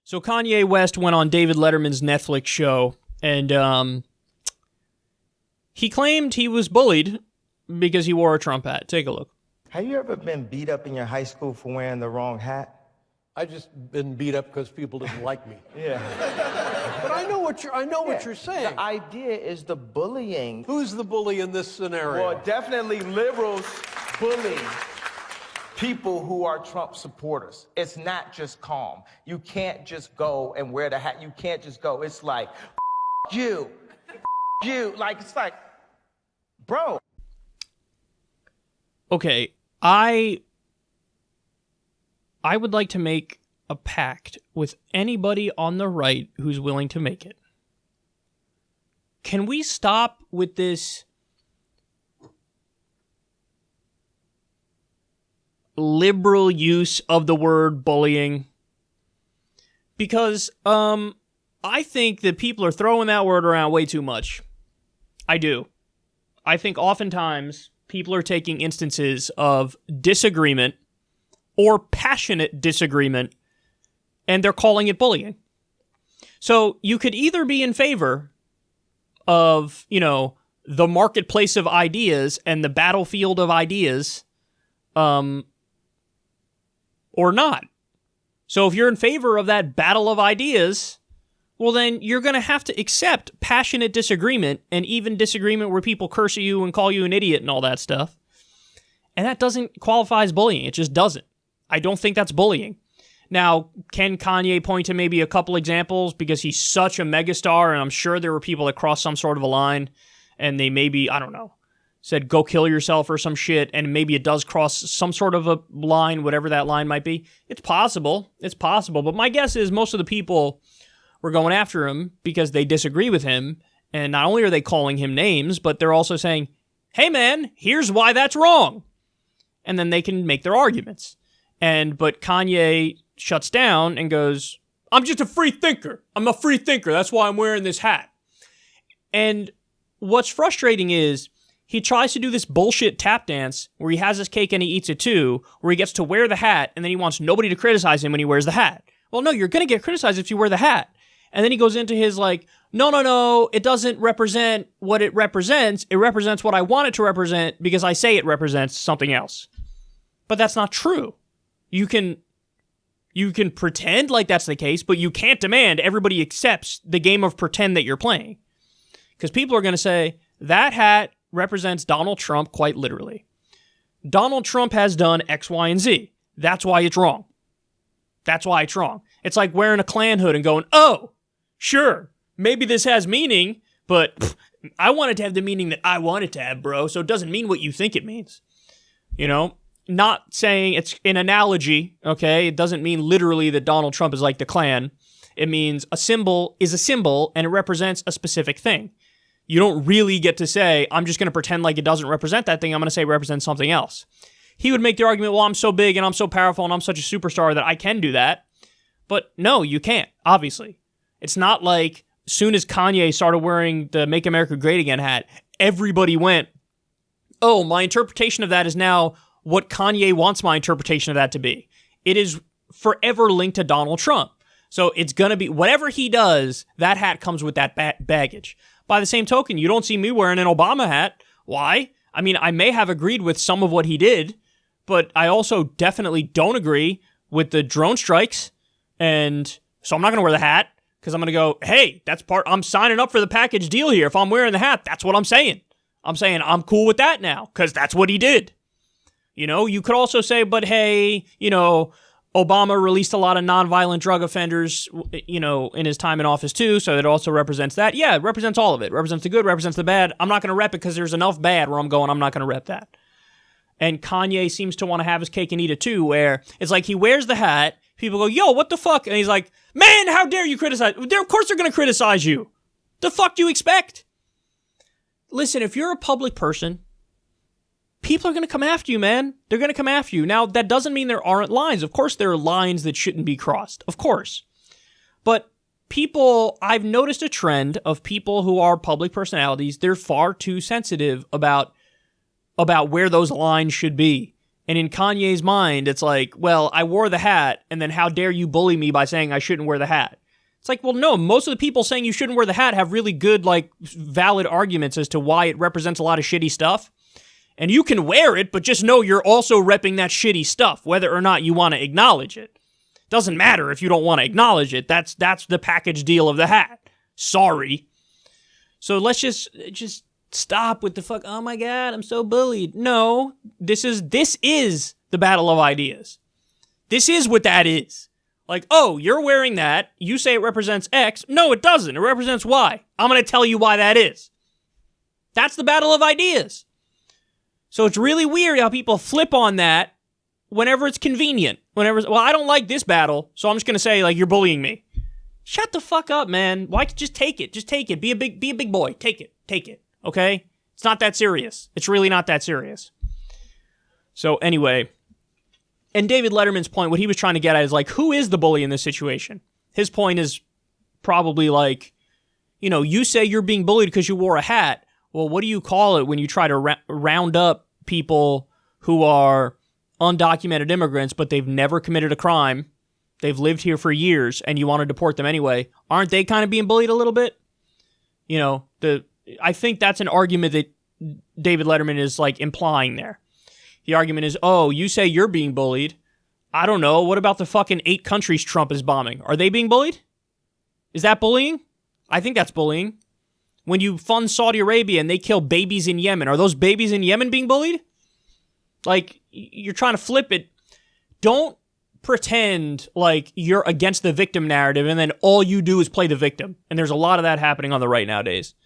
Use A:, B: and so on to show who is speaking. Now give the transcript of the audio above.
A: So Kanye West went on David Letterman's Netflix show, and he claimed he was bullied because he wore a Trump hat. Take a look.
B: Have you ever been beat up in your high school for wearing the wrong hat?
C: I just been beat up because people didn't like me.
B: Yeah.
C: But I know what you're saying.
B: The idea is the bullying.
C: Who's the bully in this scenario?
B: Well, definitely liberals bully people who are Trump supporters. It's not just calm. You can't just go and wear the hat. You can't just go. It's like, you. Like, it's like, bro.
A: Okay, I would like to make a pact with anybody on the right who's willing to make it. Can we stop with this liberal use of the word bullying? Because I think that people are throwing that word around way too much. I do. I think oftentimes people are taking instances of disagreement or passionate disagreement, and they're calling it bullying. So you could either be in favor of, the marketplace of ideas and the battlefield of ideas, or not. So if you're in favor of that battle of ideas, well, then you're going to have to accept passionate disagreement and even disagreement where people curse you and call you an idiot and all that stuff. And that doesn't qualify as bullying. It just doesn't. I don't think that's bullying. Now, can Kanye point to maybe a couple examples because he's such a megastar, and I'm sure there were people that crossed some sort of a line and they maybe, I don't know, said go kill yourself or some shit, and maybe it does cross some sort of a line, whatever that line might be. It's possible. It's possible. But my guess is most of the people were going after him because they disagree with him, and not only are they calling him names, but they're also saying, hey man, here's why that's wrong. And then they can make their arguments. But Kanye shuts down and goes, I'm just a free thinker. I'm a free thinker. That's why I'm wearing this hat. And what's frustrating is he tries to do this bullshit tap dance where he has his cake and he eats it too, where he gets to wear the hat and then he wants nobody to criticize him when he wears the hat. Well, no, you're going to get criticized if you wear the hat. And then he goes into his no, it doesn't represent what it represents. It represents what I want it to represent because I say it represents something else. But that's not true. You can pretend like that's the case, but you can't demand everybody accepts the game of pretend that you're playing. Because people are going to say, that hat represents Donald Trump quite literally. Donald Trump has done X, Y, and Z. That's why it's wrong. That's why it's wrong. It's like wearing a Klan hood and going, oh, sure, maybe this has meaning, but I want it to have the meaning that I want it to have, bro, so it doesn't mean what you think it means. Not saying it's an analogy, okay? It doesn't mean literally that Donald Trump is like the Klan. It means a symbol is a symbol and it represents a specific thing. You don't really get to say, I'm just going to pretend like it doesn't represent that thing. I'm going to say it represents something else. He would make the argument, well, I'm so big and I'm so powerful and I'm such a superstar that I can do that. But no, you can't, obviously. It's not like as soon as Kanye started wearing the Make America Great Again hat, everybody went, oh, my interpretation of that is now what Kanye wants my interpretation of that to be. It is forever linked to Donald Trump. So it's going to be, whatever he does, that hat comes with that baggage. By the same token, you don't see me wearing an Obama hat. Why? I mean, I may have agreed with some of what he did, but I also definitely don't agree with the drone strikes. And so I'm not going to wear the hat because I'm going to go, hey, I'm signing up for the package deal here. If I'm wearing the hat, that's what I'm saying. I'm saying I'm cool with that now because that's what he did. You could also say, but hey, Obama released a lot of nonviolent drug offenders, in his time in office too, so it also represents that. Yeah, it represents all of it. It represents the good, represents the bad. I'm not going to rep it because there's enough bad where I'm not going to rep that. And Kanye seems to want to have his cake and eat it too, where it's like he wears the hat, people go, yo, what the fuck? And he's like, man, how dare you criticize? Of course they're going to criticize you. The fuck do you expect? Listen, if you're a public person, people are going to come after you, man. They're going to come after you. Now, that doesn't mean there aren't lines. Of course, there are lines that shouldn't be crossed. Of course. But I've noticed a trend of people who are public personalities. They're far too sensitive about where those lines should be. And in Kanye's mind, it's like, well, I wore the hat, and then how dare you bully me by saying I shouldn't wear the hat? It's like, well, no, most of the people saying you shouldn't wear the hat have really good, like, valid arguments as to why it represents a lot of shitty stuff. And you can wear it, but just know you're also repping that shitty stuff, whether or not you want to acknowledge it. Doesn't matter if you don't want to acknowledge it. That's the package deal of the hat. Sorry. So let's just stop with the fuck, oh my God, I'm so bullied. No, this is the battle of ideas. This is what that is. Like, oh, you're wearing that. You say it represents X. No, it doesn't. It represents Y. I'm going to tell you why that is. That's the battle of ideas. So it's really weird how people flip on that whenever it's convenient. Well, I don't like this battle, so I'm just going to say, like, you're bullying me. Shut the fuck up, man. Why just take it? Just take it. Be a big boy. Take it. Okay? It's not that serious. It's really not that serious. So anyway, and David Letterman's point, what he was trying to get at is like, who is the bully in this situation? His point is probably like, you know, you say you're being bullied because you wore a hat. Well, what do you call it when you try to round up people who are undocumented immigrants, but they've never committed a crime? They've lived here for years, and you want to deport them anyway. Aren't they kind of being bullied a little bit? You know, I think that's an argument that David Letterman is like implying there. The argument is, oh, you say you're being bullied. I don't know. What about the fucking 8 countries Trump is bombing? Are they being bullied? Is that bullying? I think that's bullying. When you fund Saudi Arabia and they kill babies in Yemen, are those babies in Yemen being bullied? Like, you're trying to flip it. Don't pretend like you're against the victim narrative and then all you do is play the victim. And there's a lot of that happening on the right nowadays.